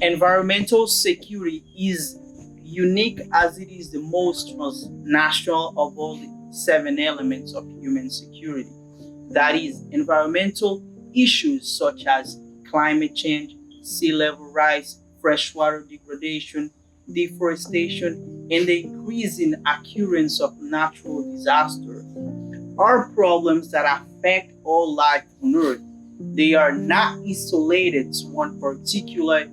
Environmental security is unique as it is the most transnational of all the seven elements of human security. That is, environmental issues such as climate change, sea level rise, freshwater degradation, deforestation, and the increasing occurrence of natural disasters are problems that affect all life on Earth. They are not isolated to one particular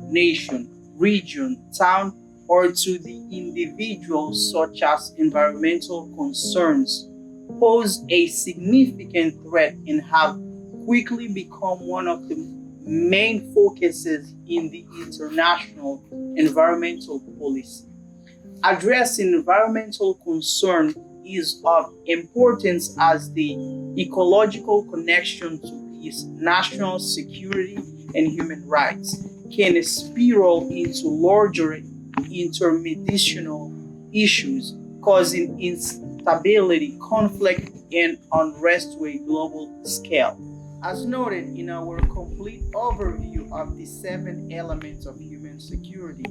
nation, region, town, or to the individuals, such as environmental concerns pose a significant threat and have quickly become one of the main focuses in the international environmental policy. Addressing environmental concern is of importance as the ecological connection to peace, national security, and human rights can spiral into larger interdimensional issues, causing instability, conflict, and unrest to a global scale. As noted in our complete overview of the seven elements of human security,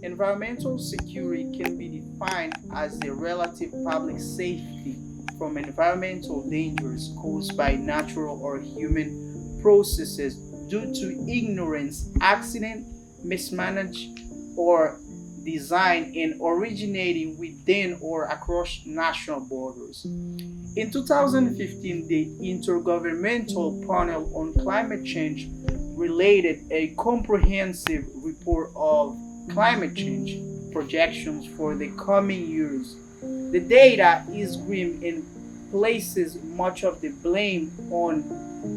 environmental security can be defined as the relative public safety from environmental dangers caused by natural or human processes due to ignorance, accident, mismanagement, or design and originating within or across national borders. In 2015, the Intergovernmental Panel on Climate Change related a comprehensive report of climate change projections for the coming years. The data is grim and places much of the blame on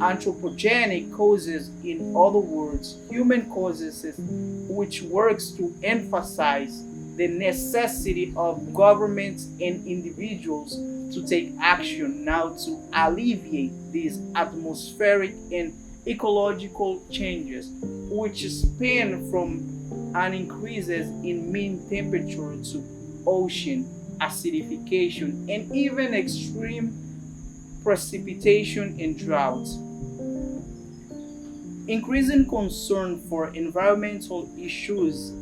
anthropogenic causes, in other words, human causes, which works to emphasize the necessity of governments and individuals to take action now to alleviate these atmospheric and ecological changes, which span from an increases in mean temperature to ocean acidification and even extreme precipitation and droughts. Increasing concern for environmental issues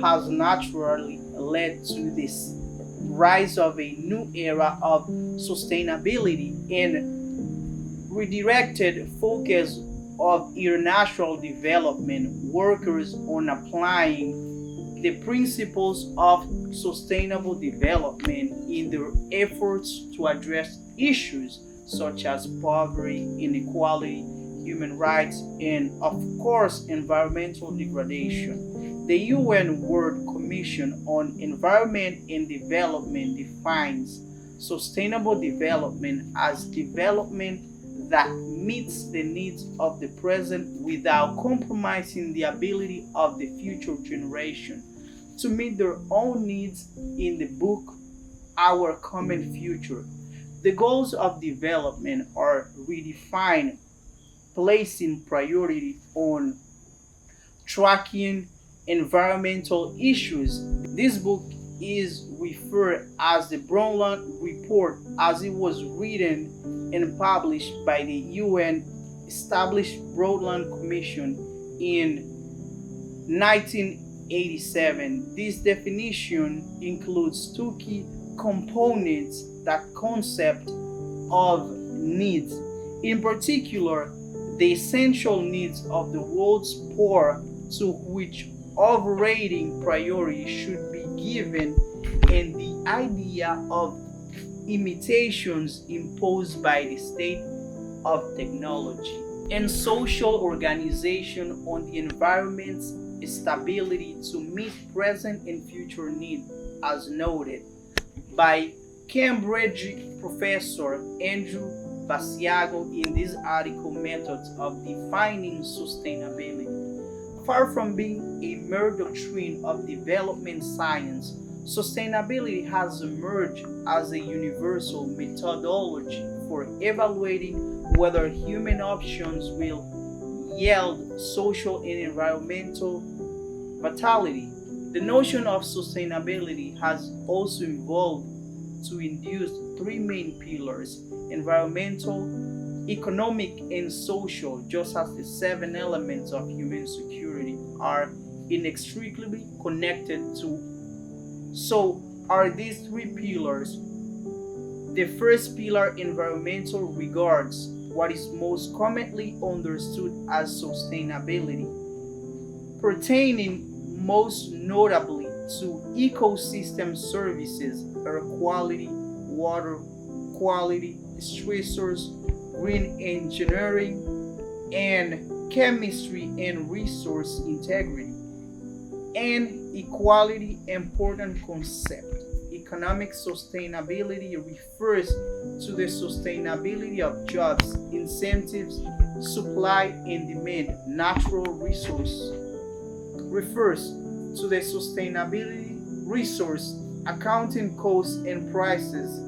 has naturally led to this rise of a new era of sustainability and redirected focus of international development workers on applying the principles of sustainable development in their efforts to address issues such as poverty, inequality, human rights, and of course, environmental degradation. The UN World Commission on Environment and Development defines sustainable development as development that meets the needs of the present without compromising the ability of the future generation to meet their own needs in the book Our Common Future. The goals of development are redefined, placing priority on tracking environmental issues. This book is referred as the Brundtland Report as it was written and published by the UN established Brundtland Commission in 1987. This definition includes two key components: that concept of needs, in particular the essential needs of the world's poor, to which overriding priority should be given, and the idea of limitations imposed by the state of technology and social organization on the environment's stability to meet present and future needs, as noted by Cambridge professor Andrew Basiago in this article, Methods of Defining Sustainability. Far from being a mere doctrine of development science, sustainability has emerged as a universal methodology for evaluating whether human options will yield social and environmental vitality. The notion of sustainability has also evolved to induce three main pillars: environmental, Economic and social, just as the seven elements of human security, are inextricably connected to. So, are these three pillars? The first pillar, environmental, regards what is most commonly understood as sustainability, pertaining most notably to ecosystem services, air quality, water quality, stressors, green engineering, and chemistry and resource integrity. And equality, important concept. Economic sustainability refers to the sustainability of jobs, incentives, supply and demand. Natural resource refers to the sustainability resource, accounting costs and prices.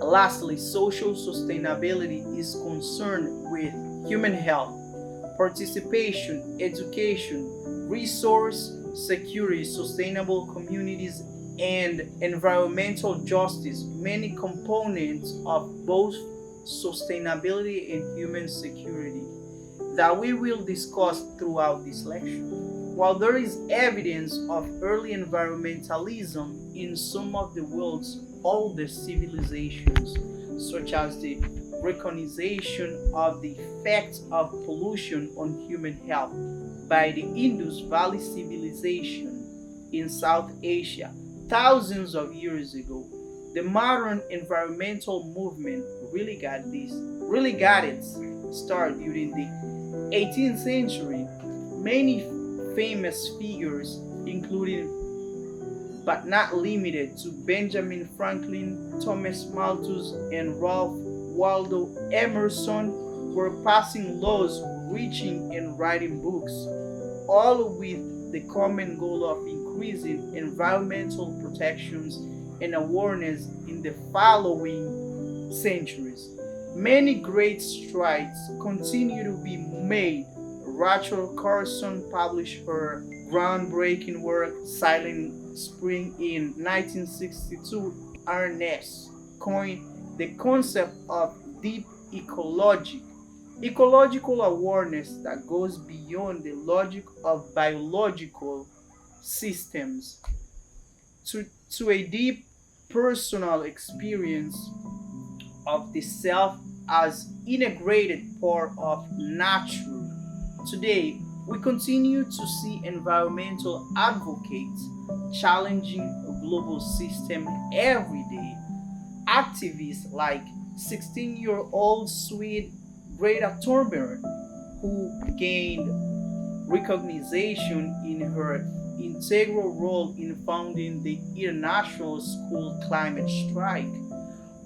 Lastly, social sustainability is concerned with human health, participation, education, resource security, sustainable communities, and environmental justice, many components of both sustainability and human security that we will discuss throughout this lecture. While there is evidence of early environmentalism in some of the world's oldest civilizations, such as the recognition of the effects of pollution on human health by the Indus Valley Civilization in South Asia thousands of years ago, the modern environmental movement really got its start during the 18th century. Many famous figures, including but not limited to Benjamin Franklin, Thomas Malthus, and Ralph Waldo Emerson, were passing laws, reaching and writing books, all with the common goal of increasing environmental protections and awareness in the following centuries. Many great strides continue to be made. Rachel Carson published her groundbreaking work Silent Spring in 1962. Ernest coined the concept of deep ecology, ecological awareness that goes beyond the logic of biological systems to a deep personal experience of the self as integrated part of nature. Today, we continue to see environmental advocates challenging a global system every day. Activists like 16-year-old Swede Greta Thunberg, who gained recognition in her integral role in founding the International School Climate Strike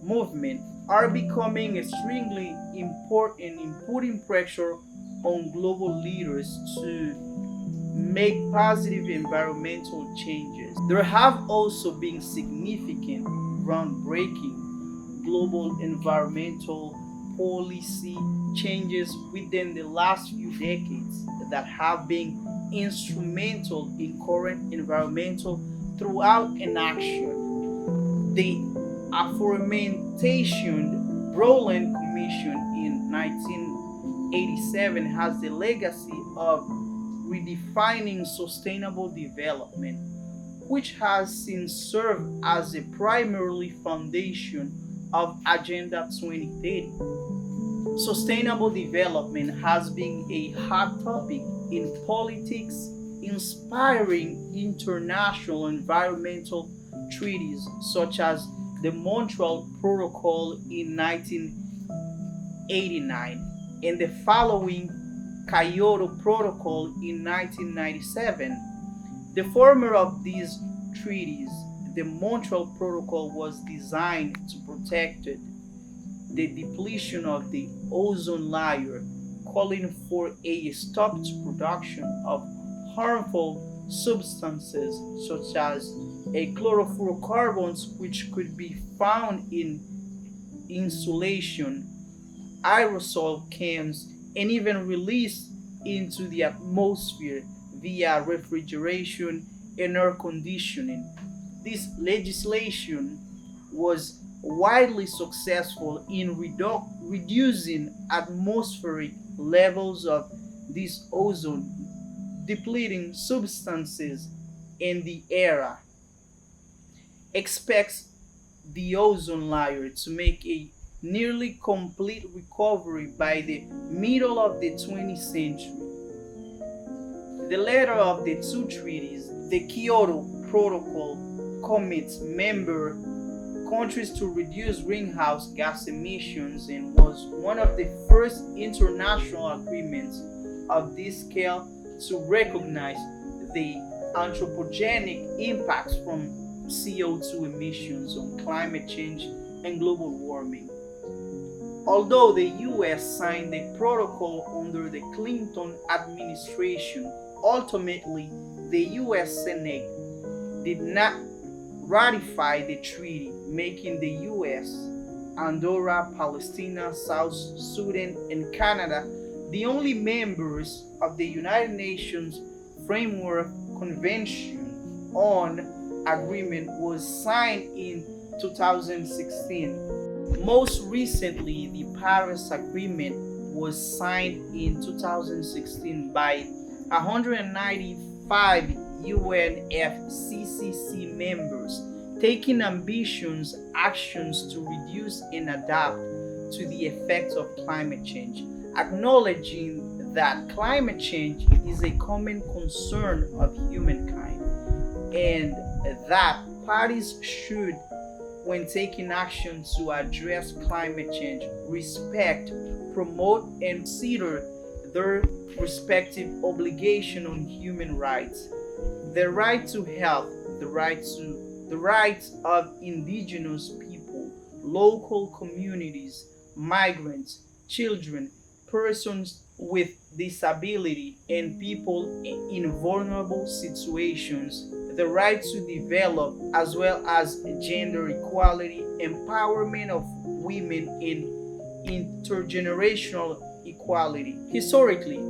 movement, are becoming extremely important in putting pressure on global leaders to make positive environmental changes. There have also been significant groundbreaking global environmental policy changes within the last few decades that have been instrumental in current environmental throughout inaction. The aforementioned Brundtland Commission in 1987 has the legacy of redefining sustainable development, which has since served as a primary foundation of Agenda 2030. Sustainable development has been a hot topic in politics, inspiring international environmental treaties such as the Montreal Protocol in 1989 and the following Kyoto Protocol in 1997. The former of these treaties, the Montreal Protocol, was designed to protect the depletion of the ozone layer, calling for a stop to production of harmful substances such as chlorofluorocarbons, which could be found in insulation, aerosol cans, and even released into the atmosphere via refrigeration and air conditioning. This legislation was widely successful in reducing atmospheric levels of these ozone depleting substances in the air, expects the ozone layer to make a nearly complete recovery by the middle of the 20th century. The latter of the two treaties, the Kyoto Protocol, commits member countries to reduce greenhouse gas emissions and was one of the first international agreements of this scale to recognize the anthropogenic impacts from CO2 emissions on climate change and global warming. Although the US signed the protocol under the Clinton administration, ultimately the US Senate did not ratify the treaty, making the US, Andorra, Palestina, South Sudan, and Canada the only members of the United Nations Framework Convention on Agreement was signed in 2016. Most recently, the Paris Agreement was signed in 2016 by 195 UNFCCC members, taking ambitious actions to reduce and adapt to the effects of climate change, acknowledging that climate change is a common concern of humankind and that parties should, when taking action to address climate change, respect, promote, and consider their respective obligation on human rights. The right to health, the rights of indigenous people, local communities, migrants, children, persons with disability, and people in vulnerable situations, the right to develop, as well as gender equality, empowerment of women, and intergenerational equality. Historically,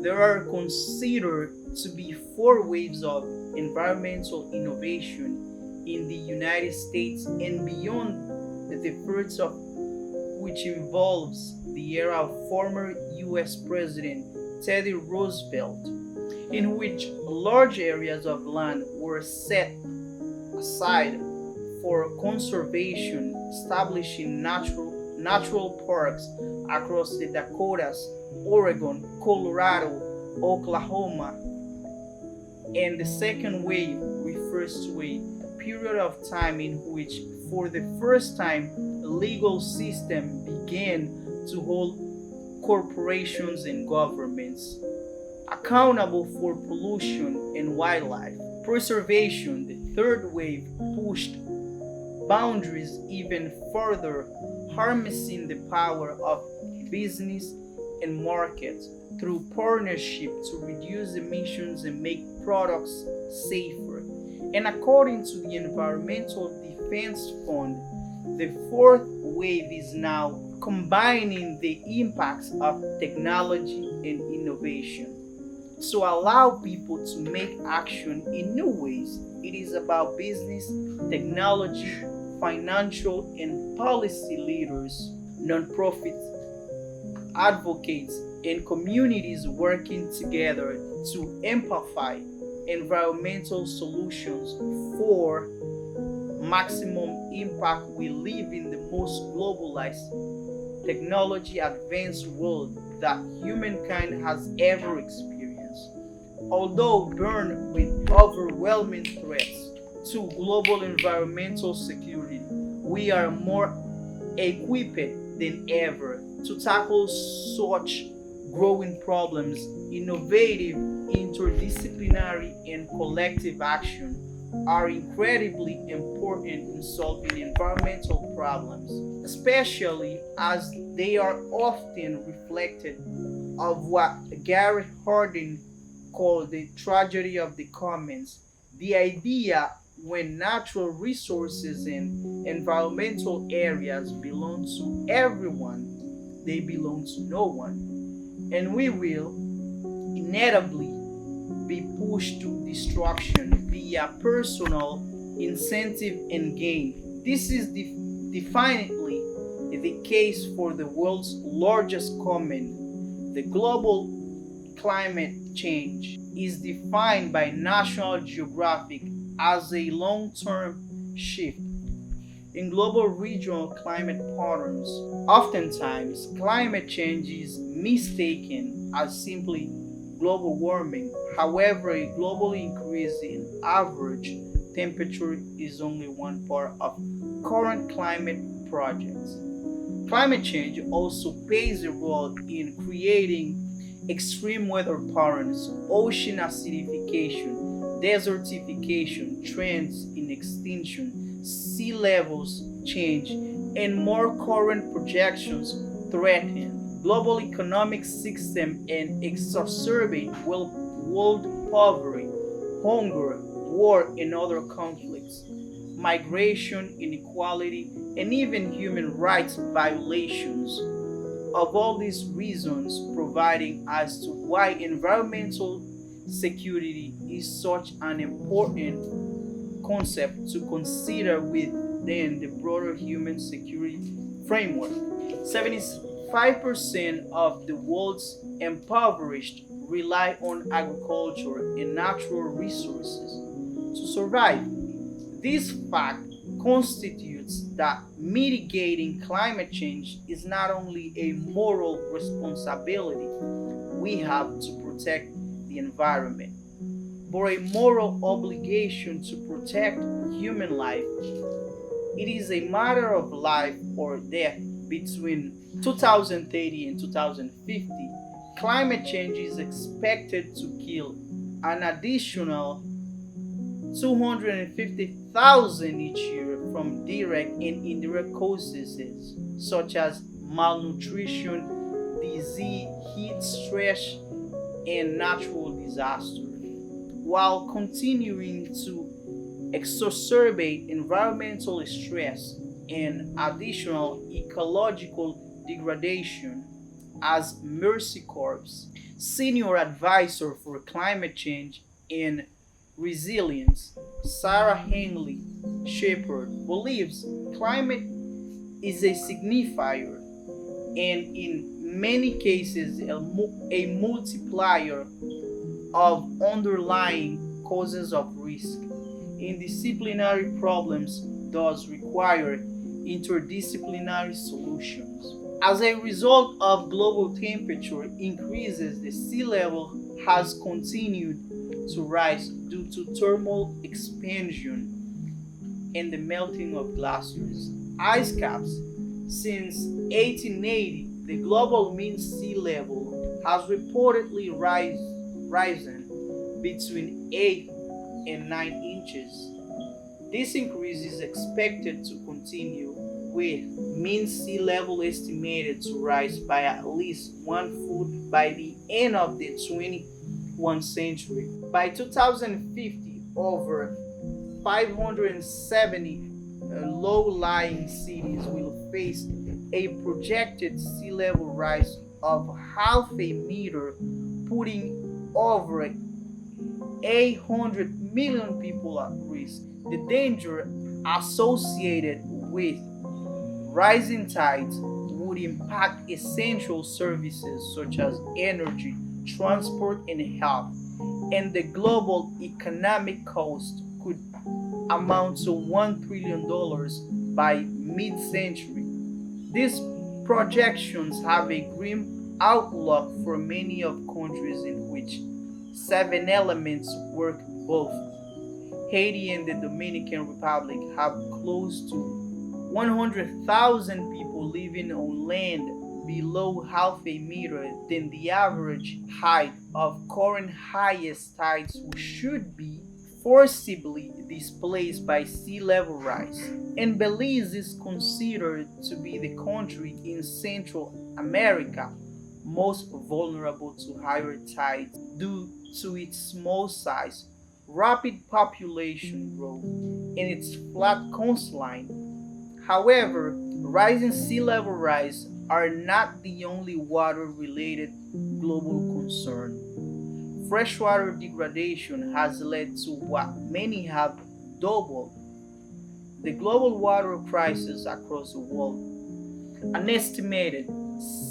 there are considered to be four waves of environmental innovation in the United States and beyond, the first of which involves the era of former US President Teddy Roosevelt, in which large areas of land were set aside for conservation, establishing natural parks across the Dakotas, Oregon, Colorado, Oklahoma. And the second wave refers to a period of time in which, for the first time, a legal system began to hold corporations and governments accountable for pollution and wildlife preservation. The third wave pushed boundaries even further, harnessing the power of business and markets through partnership to reduce emissions and make products safer. And according to the Environmental Defense Fund, the fourth wave is now combining the impacts of technology and innovation to allow people to make action in new ways. It is about business, technology, financial, and policy leaders, nonprofits, advocates, and communities working together to amplify environmental solutions for maximum impact. We live in the most globalized, technology advanced world that humankind has ever experienced. Although burdened with overwhelming threats to global environmental security, we are more equipped than ever to tackle such growing problems. Innovative, interdisciplinary, and collective action are incredibly important in solving environmental problems, especially as they are often reflected of what Garrett Hardin called the tragedy of the commons. The idea when natural resources and environmental areas belong to everyone, they belong to no one. And we will inevitably be pushed to destruction via personal incentive and gain. This is Definitely the case for the world's largest comment, the global climate change is defined by National Geographic as a long-term shift in global regional climate patterns. Oftentimes, climate change is mistaken as simply global warming. However, a global increase in average temperature is only one part of current climate projects. Climate change also plays a role in creating extreme weather patterns, ocean acidification, desertification, trends in extinction, sea levels change, and more current projections threaten global economic system and exacerbate world poverty, hunger, war, and other conflicts, migration, inequality, and even human rights violations. Of all these reasons, providing as to why environmental security is such an important concept to consider within the broader human security framework. 75% of the world's impoverished rely on agriculture and natural resources to survive. This fact constitutes that mitigating climate change is not only a moral responsibility we have to protect the environment, but a moral obligation to protect human life. It is a matter of life or death between 2030 and 2050. Climate change is expected to kill an additional 250,000 each year from direct and indirect causes such as malnutrition, disease, heat stress, and natural disaster, while continuing to exacerbate environmental stress and additional ecological degradation. As Mercy Corps senior advisor for climate change and resilience, Sarah Henley Shepard believes climate is a signifier and in many cases a multiplier of underlying causes of risk. Interdisciplinary problems thus require interdisciplinary solutions. As a result of global temperature increases, the sea level has continued to rise due to thermal expansion and the melting of glaciers. Ice caps. Since 1880, the global mean sea level has reportedly risen between 8 and 9 inches. This increase is expected to continue, with mean sea level estimated to rise by at least 1 foot by the end of the 21st century. By 2050, over 570 low-lying cities will face a projected sea level rise of half a meter, putting over 800 million people at risk. The danger associated with rising tides would impact essential services such as energy, transport, and health, and the global economic cost could amount to $1 trillion by mid century. These projections have a grim outlook for many of countries in which seven elements work both. Haiti and the Dominican Republic have close to 100,000 people living on land below half a meter than the average height of current highest tides, which should be forcibly displaced by sea level rise. And Belize is considered to be the country in Central America most vulnerable to higher tides due to its small size, rapid population growth, and its flat coastline. However, rising sea level rise are not the only water-related global concern. Freshwater degradation has led to what many have doubled the global water crisis across the world. An estimated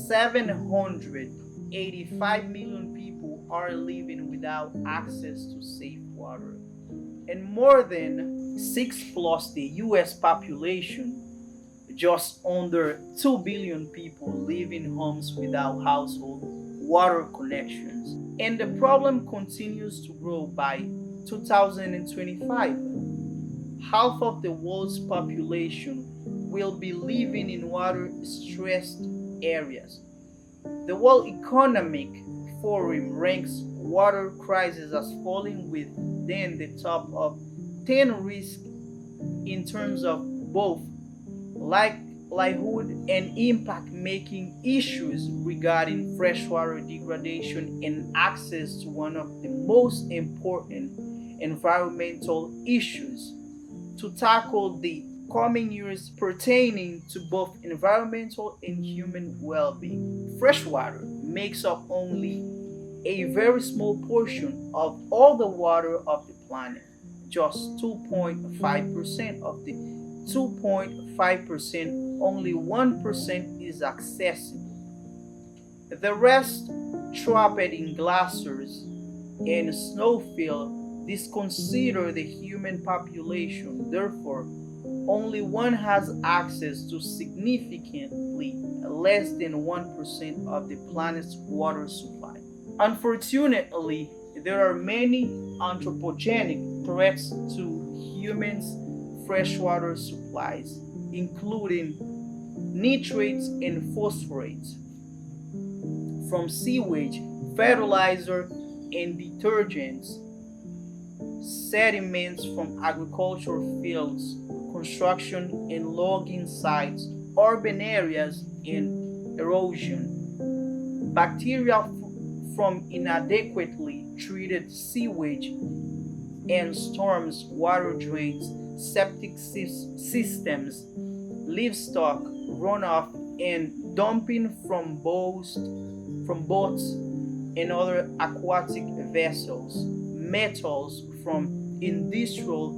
785 million people are living without access to safe water, and more than 6 plus the US population, just under 2 billion people live in homes without household water connections. And the problem continues to grow. By 2025, half of the world's population will be living in water stressed areas. The World Economic Forum ranks water crisis as falling within the top of 10 risks in terms of both livelihood and impact, making issues regarding freshwater degradation and access to one of the most important environmental issues to tackle the coming years pertaining to both environmental and human well-being. Freshwater makes up only a very small portion of all the water of the planet, just 2.5% of the 2.5%, only 1% is accessible. The rest, trapped in glaciers and snowfield, is considered the human population. Therefore, only one has access to significantly less than 1% of the planet's water supply. Unfortunately, there are many anthropogenic threats to humans' freshwater supplies, including nitrates and phosphorates from sewage, fertilizer and detergents, sediments from agricultural fields, construction and logging sites, urban areas, and erosion. Bacteria from inadequately treated sewage and storms, water drains, septic systems, livestock runoff, and dumping from boats and other aquatic vessels, metals from industrial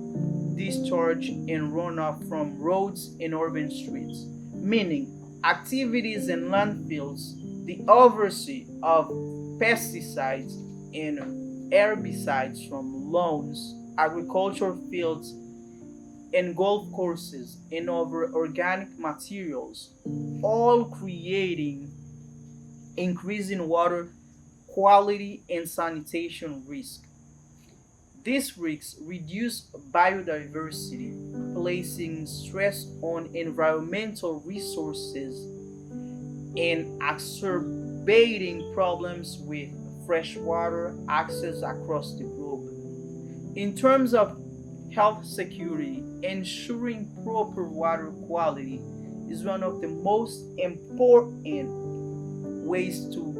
discharge and runoff from roads and urban streets, meaning activities in landfills, the oversea of pesticides and herbicides from lawns, agricultural fields, and golf courses, and other organic materials, all creating increasing water quality and sanitation risk. These risks reduce biodiversity, placing stress on environmental resources and exacerbating problems with freshwater access across the globe. In terms of health security, ensuring proper water quality is one of the most important ways to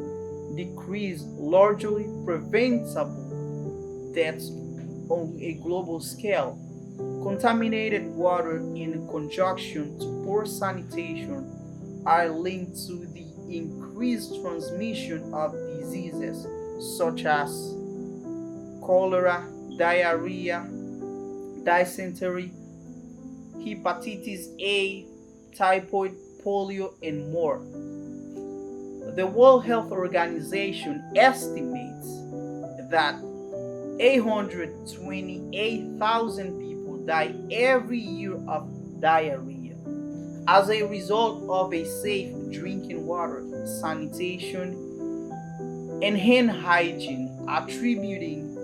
decrease largely preventable deaths on a global scale. Contaminated water in conjunction to poor sanitation are linked to the increased transmission of diseases such as cholera, diarrhea, dysentery, hepatitis A, typhoid, polio, and more. The World Health Organization estimates that 828,000 people die every year of diarrhea as a result of a safe drinking water, sanitation, and hand hygiene, attributing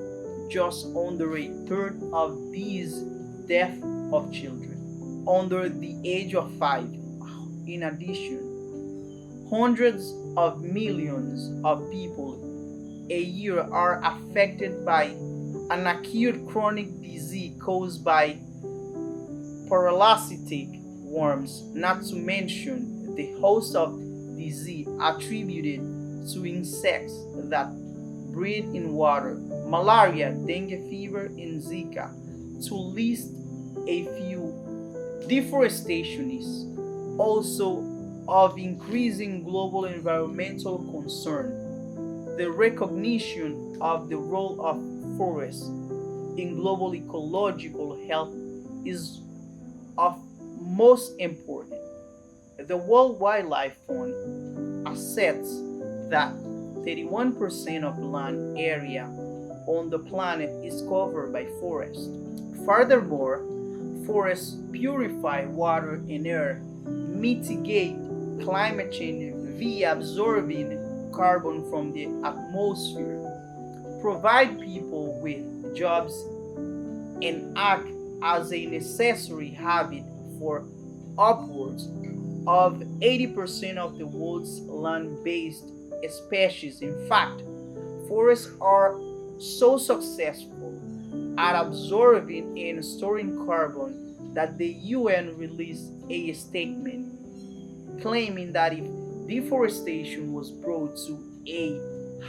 just under a third of these deaths of children under the age of 5. In addition, hundreds of millions of people a year are affected by an acute chronic disease caused by parasitic worms, not to mention the host of disease attributed to insects that breed in water, malaria, dengue fever, and Zika, to list a few. Deforestation is also of increasing global environmental concern. The recognition of the role of forests in global ecological health is of most important, the World Wildlife Fund assets that 31% of land area on the planet is covered by forests. Furthermore, forests purify water and air, mitigate climate change via absorbing carbon from the atmosphere, provide people with jobs, and act as a necessary habit for upwards of 80% of the world's land-based species. In fact, forests are so successful at absorbing and storing carbon that the UN released a statement claiming that if deforestation was brought to a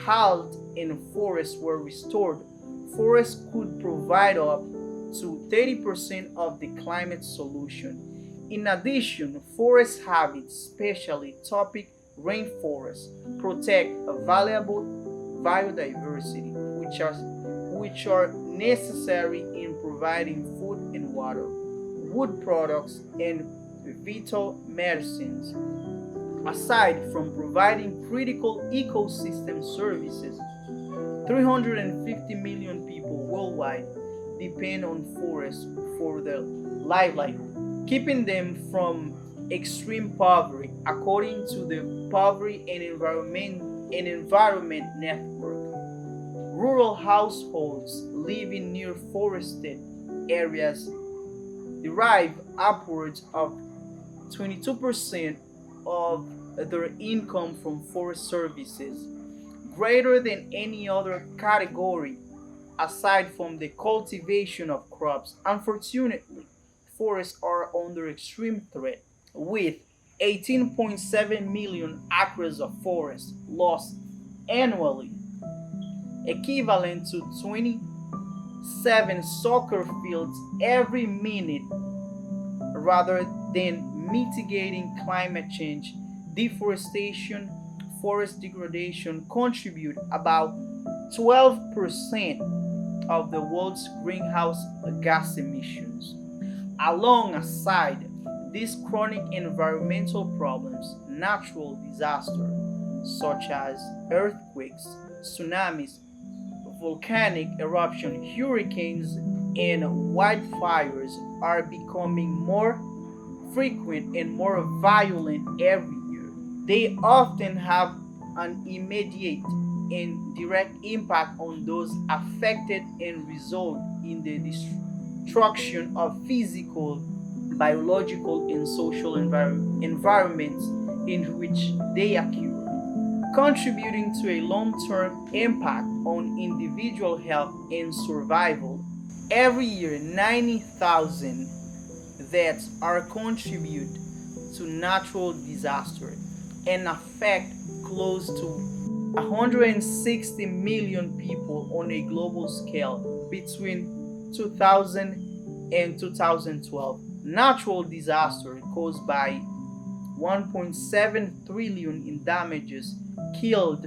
halt and forests were restored, forests could provide up to 30% of the climate solution. In addition, forest habits, especially tropic rainforests, protect a valuable biodiversity, which are necessary in providing food and water, wood products, and vital medicines. Aside from providing critical ecosystem services, 350 million people worldwide depend on forests for their livelihood, keeping them from extreme poverty, according to the Poverty and Environment Network. Rural households living near forested areas derive upwards of 22% of their income from forest services, greater than any other category aside from the cultivation of crops. Unfortunately, forests are under extreme threat, with 18.7 million acres of forest lost annually, equivalent to 27 soccer fields every minute. Rather than mitigating climate change, deforestation, forest degradation contribute about 12% of the world's greenhouse gas emissions. Alongside these chronic environmental problems, natural disasters such as earthquakes, tsunamis, volcanic eruptions, hurricanes, and wildfires are becoming more frequent and more violent every year. They often have an immediate and direct impact on those affected and result in the destruction of physical, biological, and social environments in which they occur, contributing to a long-term impact on individual health and survival. Every year, 90,000 deaths are contributed to natural disasters and affect close to 160 million people on a global scale between 2000 and 2012. Natural disasters caused by 1.7 trillion in damages, killed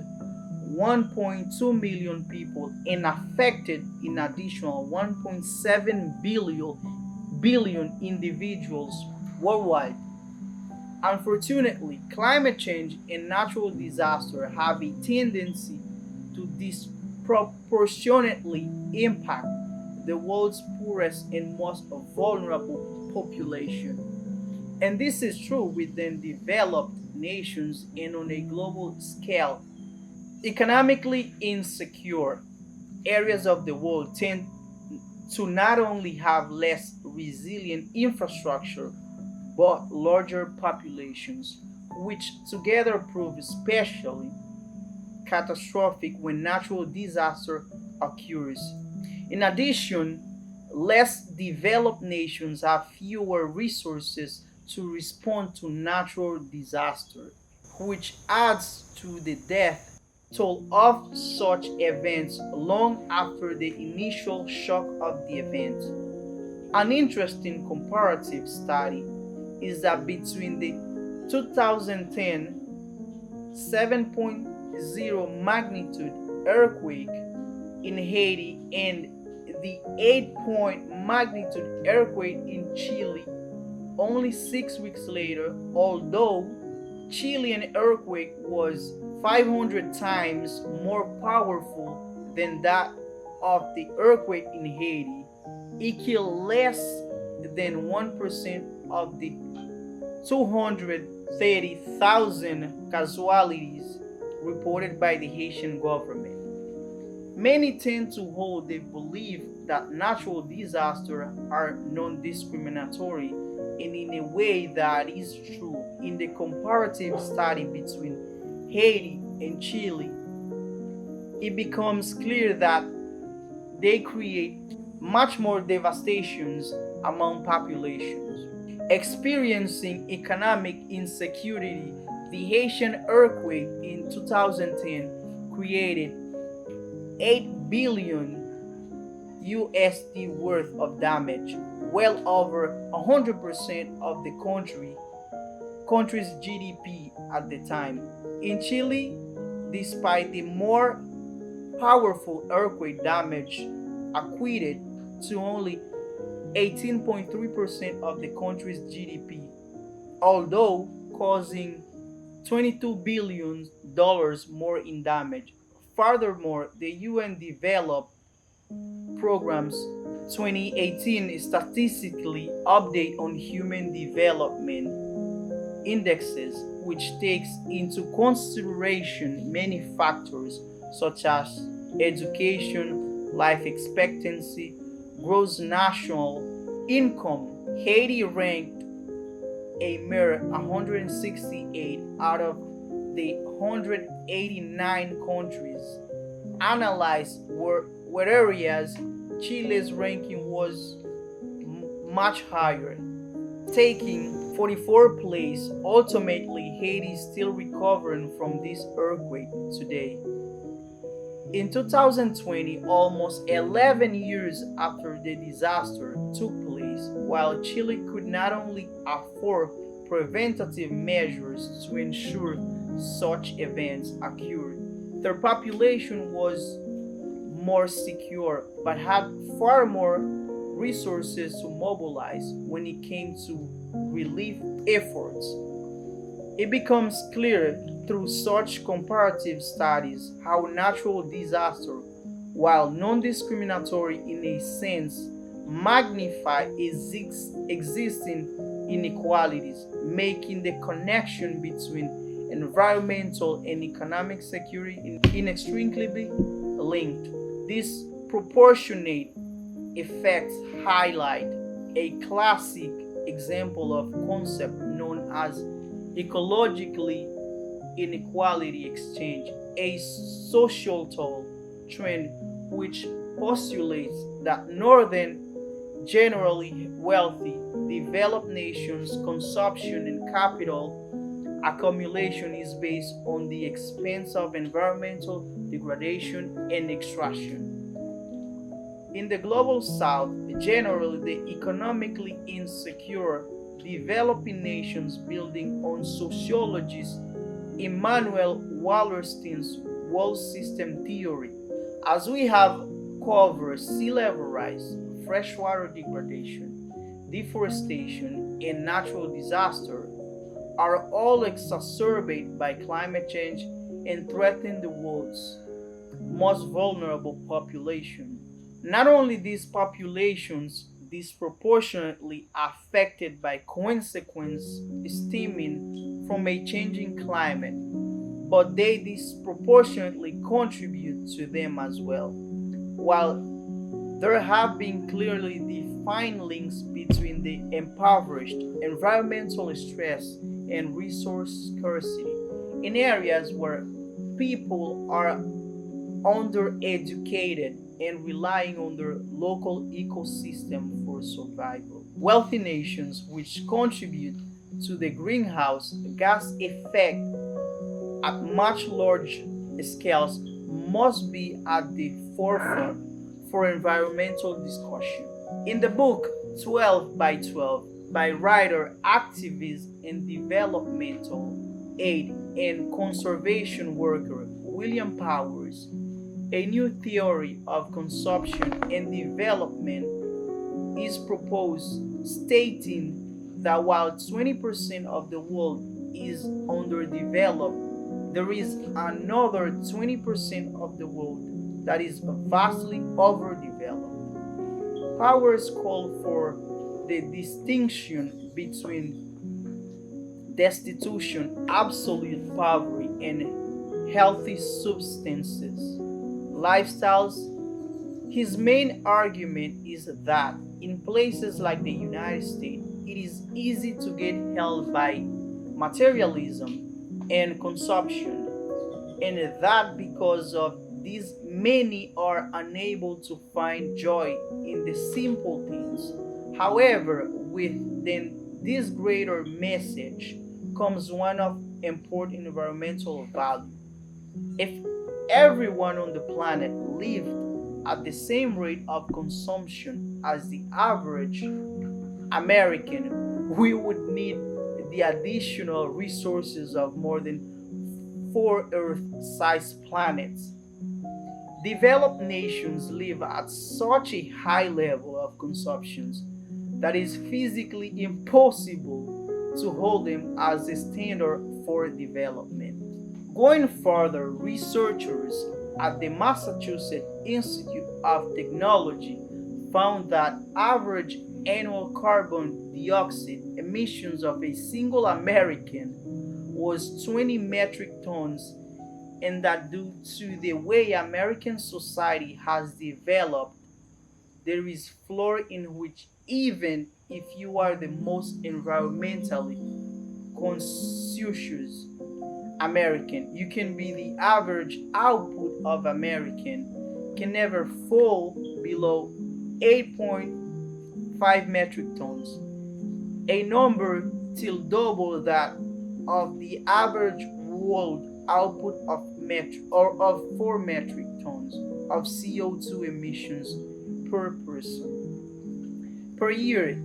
1.2 million people, and affected an additional 1.7 billion individuals worldwide. Unfortunately, climate change and natural disasters have a tendency to disproportionately impact the world's poorest and most vulnerable population. And this is true within developed nations and on a global scale. Economically insecure areas of the world tend to not only have less resilient infrastructure but larger populations, which together prove especially catastrophic when natural disaster occurs. In addition, less developed nations have fewer resources to respond to natural disaster, which adds to the death toll of such events long after the initial shock of the event. An interesting comparative study is that between the 2010 7.0 magnitude earthquake in Haiti and the 8 point magnitude earthquake in Chile, only 6 weeks later, although Chilean earthquake was 500 times more powerful than that of the earthquake in Haiti, it killed less than 1% of the 230,000 casualties reported by the Haitian government. Many tend to hold the belief that natural disasters are non discriminatory, and in a way that is true. In the comparative study between Haiti and Chile, it becomes clear that they create much more devastations among populations. Experiencing economic insecurity, the Haitian earthquake in 2010 created 8 billion USD worth of damage, well over 100% of the country's GDP at the time. In Chile, despite the more powerful earthquake damage equated to only 18.3% of the country's GDP, although causing $22 billion more in damage. Furthermore, the UN Developed Programs 2018 statistically update on human development indexes, which takes into consideration many factors such as education, life expectancy, gross national income. Haiti ranked a mere 168 out of the 189 countries analyzed, whereas Chile's ranking was much higher, taking 44th place. Ultimately, Haiti is still recovering from this earthquake today. In 2020, almost 11 years after the disaster took place, while Chile could not only afford preventative measures to ensure such events occurred, their population was more secure but had far more resources to mobilize when it came to relief efforts. It becomes clear through such comparative studies how natural disaster, while non-discriminatory in a sense, magnify existing inequalities, making the connection between environmental and economic security inextricably linked. These proportionate effects highlight a classic example of concept known as ecologically inequality exchange, a societal trend which postulates that northern, generally wealthy, developed nations' consumption and capital accumulation is based on the expense of environmental degradation and extraction. In the global south, generally the economically insecure developing nations building on sociologist Immanuel Wallerstein's world system theory. As we have covered, sea level rise, freshwater degradation, deforestation, and natural disaster are all exacerbated by climate change and threaten the world's most vulnerable population. Not only these populations disproportionately affected by consequences stemming from a changing climate, but they disproportionately contribute to them as well. While there have been clearly defined links between the impoverished, environmental stress, and resource scarcity in areas where people are undereducated and relying on their local ecosystem for survival. Wealthy nations, which contribute to the greenhouse gas effect at much larger scales, must be at the forefront for environmental discussion. In the book 12 by 12 by writer, activist, and developmental aid and conservation worker William Powers, a new theory of consumption and development is proposed, stating that while 20% of the world is underdeveloped, there is another 20% of the world that is vastly overdeveloped. Powers call for the distinction between destitution, absolute poverty, and healthy substances, lifestyles. His main argument is that in places like the United States, it is easy to get held by materialism and consumption, and that because of these, many are unable to find joy in the simple things. However, within this greater message comes one of important environmental value. If everyone on the planet lived at the same rate of consumption as the average American, we would need the additional resources of more than four Earth sized planets. Developed nations live at such a high level of consumption that it is physically impossible to hold them as a standard for development. Going further, researchers at the Massachusetts Institute of Technology found that average annual carbon dioxide emissions of a single American was 20 metric tons, and that due to the way American society has developed, there is flaw in which even if you are the most environmentally conscientious American, you can be the average output of American can never fall below 8.5 metric tons, a number till double that of the average world output of or of 4 metric tons of CO2 emissions per person per year.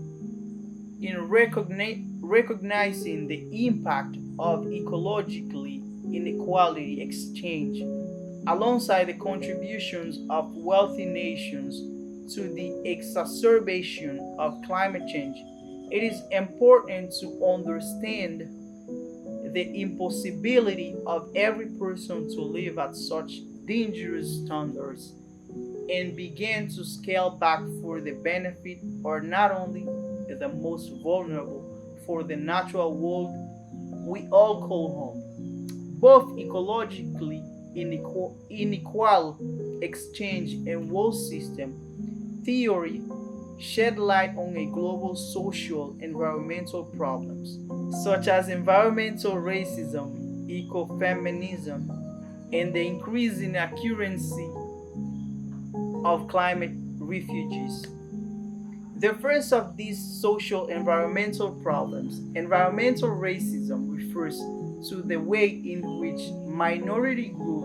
In recognizing the impact of ecologically inequality exchange alongside the contributions of wealthy nations to the exacerbation of climate change, it is important to understand the impossibility of every person to live at such dangerous standards and begin to scale back for the benefit or not only the most vulnerable for the natural world we all call home. Both ecologically unequal exchange and world system theory shed light on a global social environmental problems such as environmental racism, ecofeminism, and the increasing accuracy of climate refugees. The first of these social environmental problems, environmental racism, refers to the way in which minority group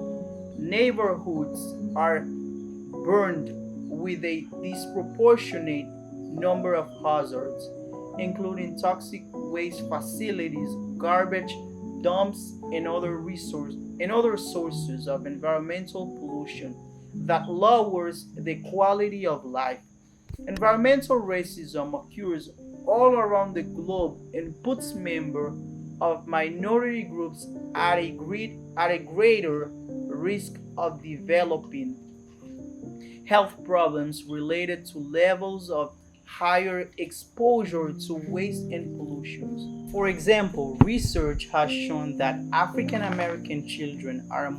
neighborhoods are burned with a disproportionate number of hazards, including toxic waste facilities, garbage dumps, and other sources of environmental pollution that lowers the quality of life. Environmental racism occurs all around the globe and puts members of minority groups at a greater risk of developing health problems related to levels of higher exposure to waste and pollution. For example, research has shown that African American children are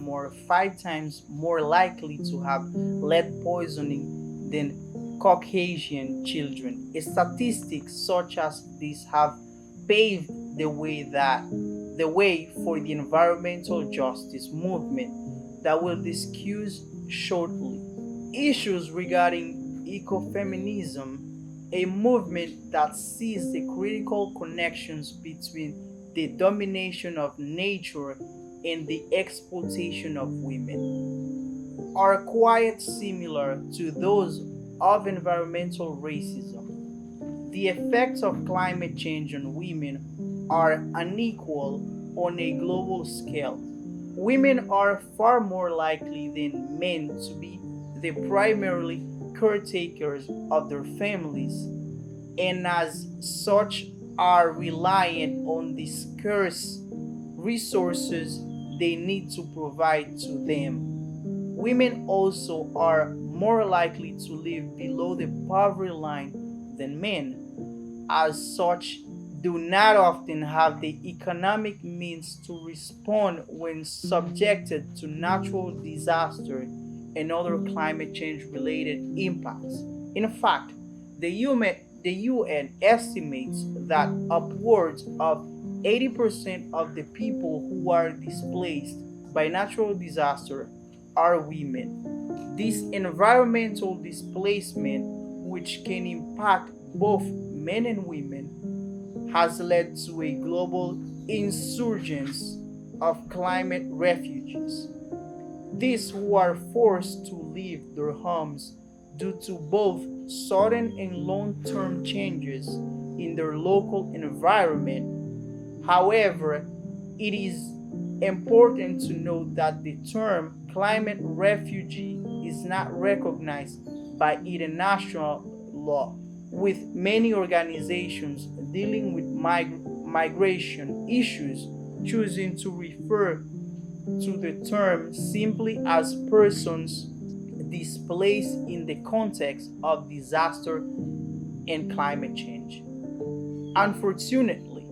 5 times more likely to have lead poisoning than Caucasian children. Statistics such as these have paved the way for the environmental justice movement that will discuss shortly. Issues regarding ecofeminism, a movement that sees the critical connections between the domination of nature and the exploitation of women, are quite similar to those of environmental racism. The effects of climate change on women are unequal on a global scale. Women are far more likely than men to be the primarily caretakers of their families, and as such are reliant on the scarce resources they need to provide to them. Women also are more likely to live below the poverty line than men, as such, do not often have the economic means to respond when subjected to natural disaster and other climate change related impacts. In fact, the UN estimates that upwards of 80% of the people who are displaced by natural disaster are women. This environmental displacement, which can impact both men and women, has led to a global insurgence of climate refugees. These who are forced to leave their homes due to both sudden and long term changes in their local environment. However, it is important to note that the term climate refugee is not recognized by international law, with many organizations dealing with migration issues choosing to refer to the term simply as persons displaced in the context of disaster and climate change. Unfortunately,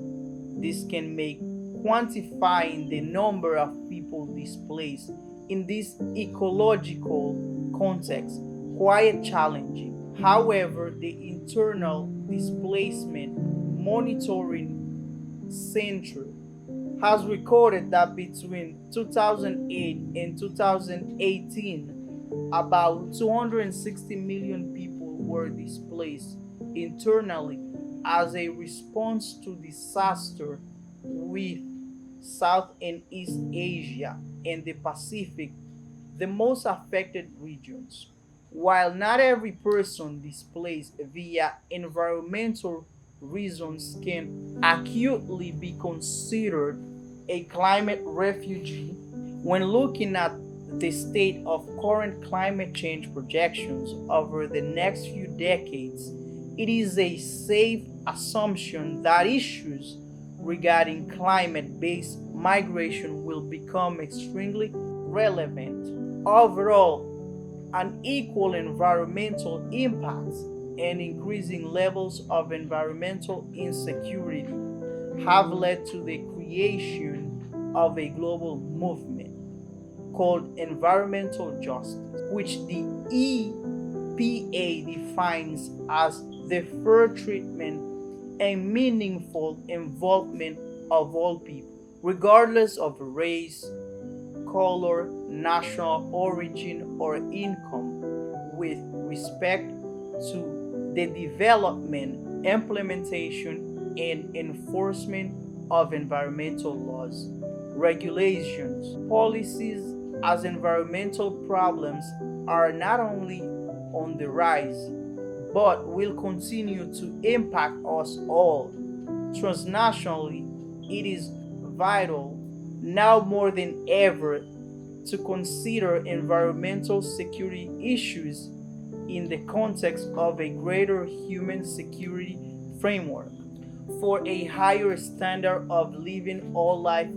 this can make quantifying the number of people displaced in this ecological context quite challenging. However, the Internal Displacement Monitoring Center has recorded that between 2008 and 2018, about 260 million people were displaced internally as a response to disaster, with South and East Asia and the Pacific the most affected regions. While not every person displaced via environmental reasons can accurately be considered a climate refugee, when looking at the state of current climate change projections over the next few decades, it is a safe assumption that issues regarding climate based migration will become extremely relevant. Overall, unequal environmental impacts and increasing levels of environmental insecurity have led to the creation of a global movement called environmental justice, which the EPA defines as the fair treatment and meaningful involvement of all people, regardless of race, color, national origin, or income, with respect to the development, implementation, and enforcement of environmental laws, regulations, policies, as environmental problems are not only on the rise but will continue to impact us all. Transnationally, it is vital now more than ever to consider environmental security issues in the context of a greater human security framework for a higher standard of living all life